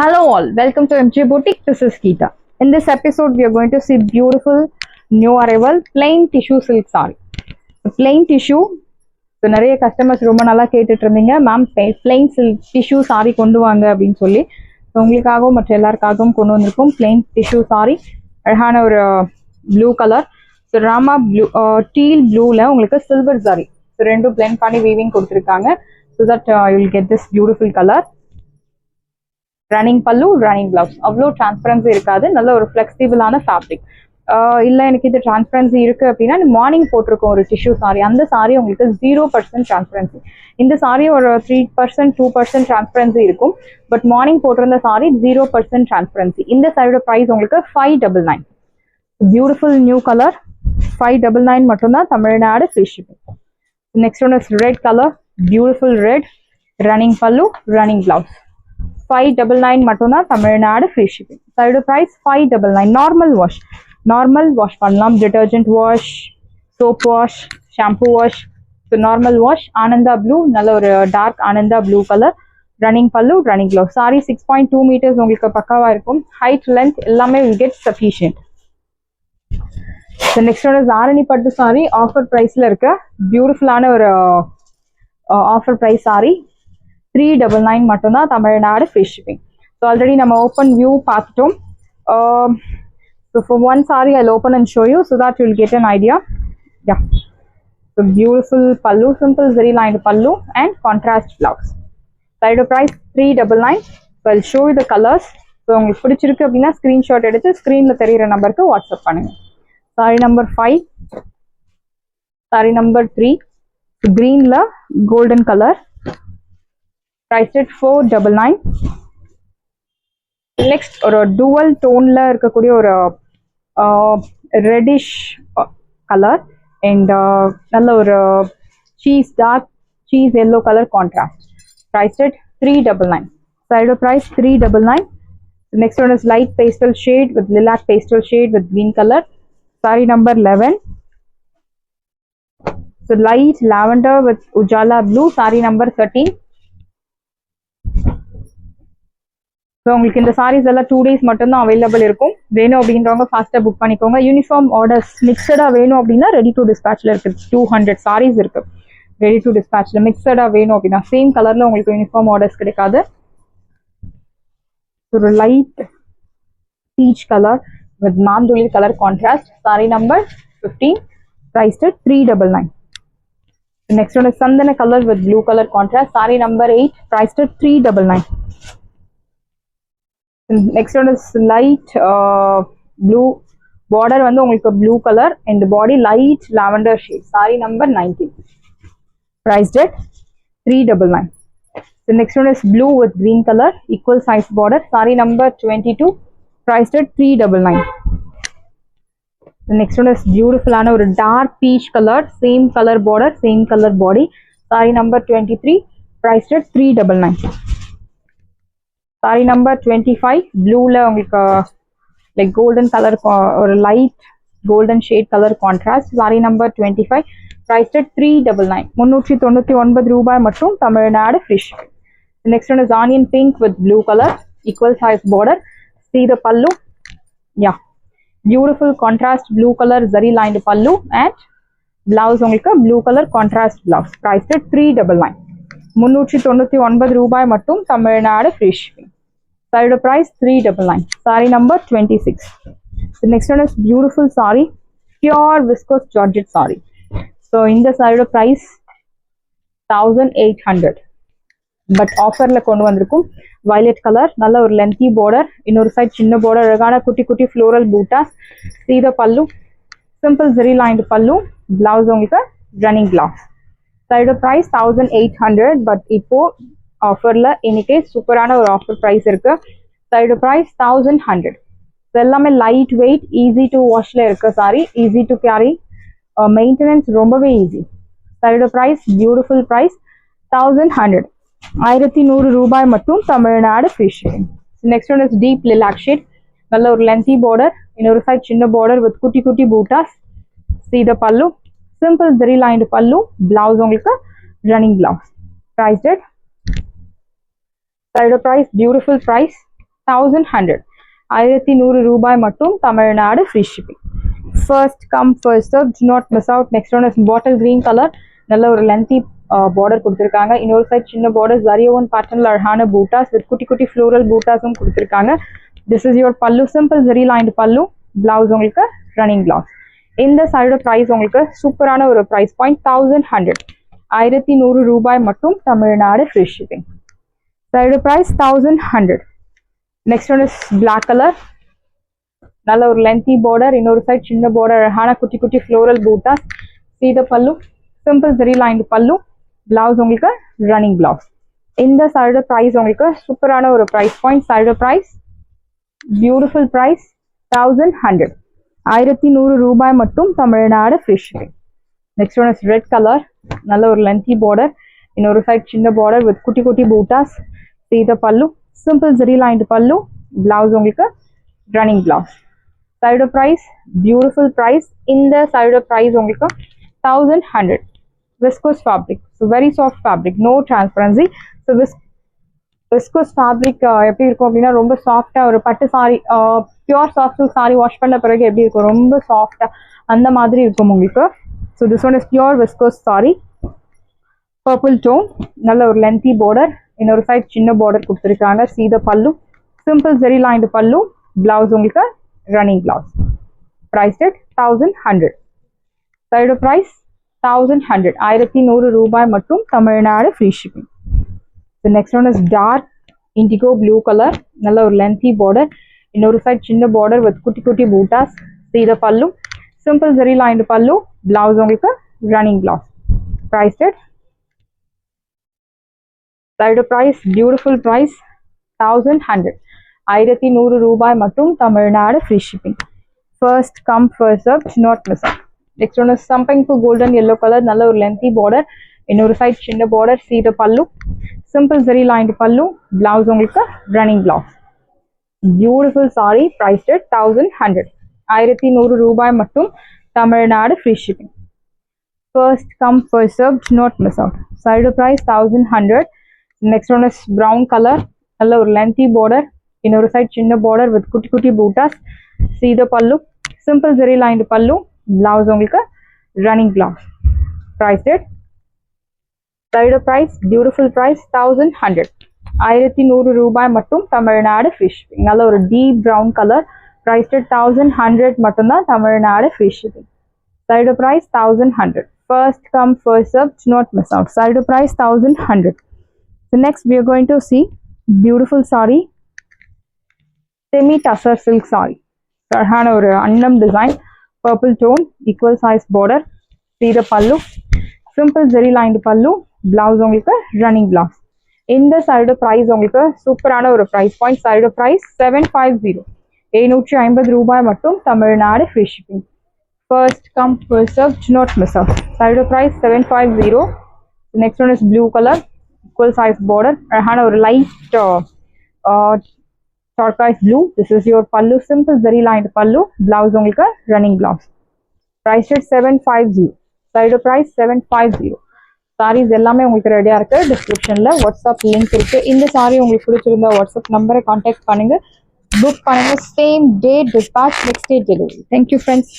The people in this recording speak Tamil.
Hello all, welcome to MJ Boutique. This is Geeta. In this episode, we are going to see beautiful new arrival plain tissue silk saree. Plain tissue. So நிறைய கஸ்டமர்ஸ் ரொம்ப நல்லா கேட்டுட்டு இருந்தீங்க ma'am plain silk tissue sorry கொண்டு வாங்க அப்படின்னு சொல்லி உங்களுக்காகவும் மற்ற எல்லாருக்காகவும் கொண்டு வந்திருக்கோம் பிளெயின் டிஷ்யூ சாரி அழகான ஒரு blue colour so Rama blue deal ப்ளூவில் உங்களுக்கு சில்வர் சாரி ஸோ ரெண்டும் பிளெண்ட் பண்ணி வீவிங் கொடுத்துருக்காங்க so that you will get this beautiful colour running pallu running blouse அவ்வளோ டிரான்ஸ்பரன்சி இருக்காது நல்ல ஒரு ஃப்ளெக்சிபிளான ஃபேப்ரிக் இல்லை எனக்கு இது டிரான்ஸ்பரன்சி இருக்குது அப்படின்னா மார்னிங் போட்டிருக்கோம் ஒரு டிஷ்யூ சாரி அந்த சாரி உங்களுக்கு 0% டிரான்ஸ்பரன்சி இந்த சாரி ஒரு 3% 2% டிரான்ஸ்பரன்சி இருக்கும் பட் மார்னிங் போட்டிருந்த சாரி 0% டிரான்ஸ்பரன்சி இந்த சாரியோட ப்ரைஸ் உங்களுக்கு 599 பியூட்டிஃபுல் நியூ கலர் 599 மட்டும்தான் Tamil Nadu free shipping next one is red colour beautiful red running pallu running blouse 599 மட்டும்தான் தமிழ்நாடு ஃப்ரீ ஷிப்பிங் சாரியோட ப்ரைஸ் 599 நார்மல் வாஷ் பண்ணலாம் detergent wash soap wash shampoo wash so normal wash Ananda blue நல்ல ஒரு டார்க் Ananda blue colour running pallu running blouse sari 6.2 metres உங்களுக்கு பக்காவாக இருக்கும் ஹைட் லென்த் எல்லாமே will get sufficient so next one Arani பட்டு சாரி ஆஃபர் ப்ரைஸில் இருக்க பியூட்டிஃபுல்லான ஒரு ஆஃபர் ப்ரைஸ் சாரி 399 மட்டும்தான் Tamil Nadu free shipping so already நம்ம ஓப்பன் வியூ பார்த்துட்டோம் so for one saree I'll open and show you so that you'll get an idea yeah so beautiful pallu simple zari lined pallu and contrast blouse side price 399 so I'll show you the colors so உங்களுக்கு பிடிச்சிருக்கு அப்படின்னா ஸ்கிரீன்ஷாட் எடுத்து ஸ்கிரீன்ல தெரியுற நம்பருக்கு வாட்ஸ்அப் பண்ணுங்க saree number 5 saree number 3 greenல golden color priced at 499 next ஒரு dual toneல இருக்கக்கூடிய ஒரு ரெட்டிஷ் கலர் அண்ட் நல்ல ஒரு cheese dark cheese yellow colour contrast priced at 399 side price 399 next one is light pastel shade with lilac pastel shade with green color saree number 11 so light lavender with ujala blue saree number 13 so உங்களுக்கு இந்த சாரீஸ் எல்லாம் 2 days மட்டும்தான் அவைலபிள் இருக்கும் வேணும் அப்படின்றவங்க ஃபாஸ்ட்டாக புக் பண்ணிக்கோங்க யூனிஃபார்ம் ஆர்டர்ஸ் மிக்சடாக வேணும் அப்படின்னா ரெடி டு டிஸ்பேச்சில் இருக்குது 200 சாரீஸ் இருக்குது ரெடி டு டிஸ்பேச்சில் மிக்சடாக வேணும் அப்படின்னா சேம் கலரில் உங்களுக்கு யூனிஃபார்ம் ஆர்டர்ஸ் கிடைக்காது ஒரு லைட் பீச் கலர் வித் மாந்துளி colour contrast sari number 15 priced at 399 next one is sandana color with blue color contrast saree number 8 priced at 399 next one is light blue border வந்து உங்களுக்கு blue color and body light lavender shade saree number 19 priced at 399 the next one is blue with green color equal size border saree number 22 priced at 399 the next one is beautiful ana ஒரு dark peach color same color border same color body saree number 23 priced at 399 saree number 25 blue la உங்களுக்கு like golden color or light golden shade color contrast saree number 25 priced at 399 399 ரூபாய் மட்டும் Tamil Nadu free shipping next one is onion pink with blue color equal size border see the pallu yeah beautiful contrast blue color zari lined pallu and blouse உங்களுக்கு blue color contrast blouse priced at 399 399 ரூபாய் மட்டும் Tamil Nadu free shipping side price 399 saree number 26 the next one is beautiful saree pure viscose georgette saree so in the side price 1800 but offer la kondu vandirukum violet color nalla or lengthy border innoru side chinna border agana kutti kutti floral bootas see the pallu simple zari lined pallu blouse ungalku running blouse side price 1800 but ipo ஆஃபர்ல இன்னைக்கு சூப்பரான ஒரு ஆஃபர் ப்ரைஸ் இருக்கு சைடு ப்ரைஸ் 1100 எல்லாமே லைட் வெயிட் ஈஸி டு வாஷ்ல இருக்க sari easy to carry maintenance ரொம்பவே easy side price beautiful price 1100 1100 ரூபாய் மட்டும் Tamil Nadu free shipping next one is deep lilac shade நல்ல ஒரு லென்த்தி பார்டர் இன்னொரு சைட் சின்ன பார்டர் வித் குட்டி குட்டி buttas see the pallu simple zari lined pallu blouse உங்களுக்கு running blouse priced at side price beautiful price 1100. 1100 ரூபாய் மட்டும், Tamil Nadu free shipping. First come first serve, do not miss out. Next one is bottle green color, நல்ல ஒரு lengthy border கொடுத்திருக்காங்க. இன்னொரு சைடு சின்ன border zariyovan patternல அழகான bootas with குட்டி குட்டி floral bootasum கொடுத்திருக்காங்க. This is your pallu, simple zari lined pallu. Blouse உங்களுக்கு running blouse. இந்த சைடு price உங்களுக்கு சூப்பரான ஒரு price point 1100. 1100 ரூபாய் மட்டும், Tamil Nadu free shipping. Side price 1100. Next one is black color. நல்ல ஒரு lengthy border, இன்னொரு சைடு சின்ன border, அழகான குட்டி குட்டி floral bootas. See the pallu, simple zari lined pallu. Blouse உங்களுக்கு running blouse. இந்த சைடு price உங்களுக்கு சூப்பரான ஒரு price point. Side price beautiful price 1100. 1100 ரூபாய் மட்டும், Tamil Nadu free shipping. Next one is red color. நல்ல ஒரு lengthy border, இன்னொரு சைடு சின்ன border with குட்டி குட்டி bootas. See the pallu, simple zari lined pallu. Blouse உங்களுக்கு running blouse. Side price beautiful price. இந்த side price உங்களுக்கு 1100. Viscose fabric, so very soft fabric, no transparency. So viscose fabric எப்படி இருக்கும் அப்படின்னா ரொம்ப சாஃப்டா ஒரு பட்டு sorry, pure soft silk sorry wash பண்ண பிறகு எப்படி இருக்கும், ரொம்ப சாஃப்டா அந்த மாதிரி இருக்கும் உங்களுக்கு. So this one is pure viscose saree, purple tone, நல்ல ஒரு lengthy border, இன்னொரு சைடு சின்ன border கொடுத்திருக்காங்க. See the pallu, simple zari lined pallu. Blouse உங்களுக்கு running blouse. Priced at 1100. Side price 1100. 1100 ரூபாய் மட்டும், Tamil Nadu free shipping. The next one is dark indigo blue color, நல்ல ஒரு lengthy border, இன்னொரு சைடு சின்ன border with குட்டி குட்டி bootas. See the pallu, simple zari lined pallu. Blouse உங்களுக்கு running blouse. Priced at side price beautiful price 1100. 1100 ரூபாய் மட்டும், Tamil Nadu free shipping. First come first serve, do not miss out. Next one is something for golden yellow color, நல்ல ஒரு lengthy border, இன்னொரு சைடு சின்ன border. See the pallu, simple zari lined pallu. Blouse உங்களுக்கு running blouse. Beautiful saree, priced at 1100. 1100 ரூபாய் மட்டும், Tamil Nadu free shipping. First come first serve, do not miss out. Side price 1100. Next one is brown color, நல்ல ஒரு lengthy border, இன்னொரு சைடு சின்ன border with குட்டி குட்டி bootas. See the pallu, simple zari lined pallu. Blouse உங்களுக்கு running blouse. Priced at side price beautiful price 1100. 1100 ரூபாய் மட்டும், தமிழ்நாடு free shipping. நல்ல ஒரு deep brown color, priced at 1100 மட்டும் தான், Tamil Nadu free shipping. Side price 1100. First come first serve, do not miss out. Side price 1100. So next we are going to see beautiful saree, semi tussar silk saree. அழகான ஒரு அன்னம் design, purple tone, equal size border. See the pallu, simple zari lined pallu. Blouse உங்களுக்கு running blouse. இந்த சைடு price உங்களுக்கு சூப்பரான ஒரு price point. Side price 750. 750 ரூபாய் மட்டும், Tamil Nadu free shipping. First come first serve, do not miss out. Side price 750. The next one is blue color, equal size border, அழகான ஒரு light turquoise blue. This is your pallu, simple zari lined pallu. Blouse உங்களுக்கு running blouse. Price at 750. Side price 750. Sarees எல்லாமே உங்களுக்கு ரெடியா இருக்கு. டிஸ்கிரிப்ஷன்ல வாட்ஸ்அப் லிங்க் இருக்கு. இந்த சாரி உங்களுக்கு பிடிச்சிருந்தா வாட்ஸ்அப் நம்பரை கான்டாக்ட் பண்ணுங்க, புக் பண்ணுங்க. Same day dispatch, next day delivery. Thank you friends.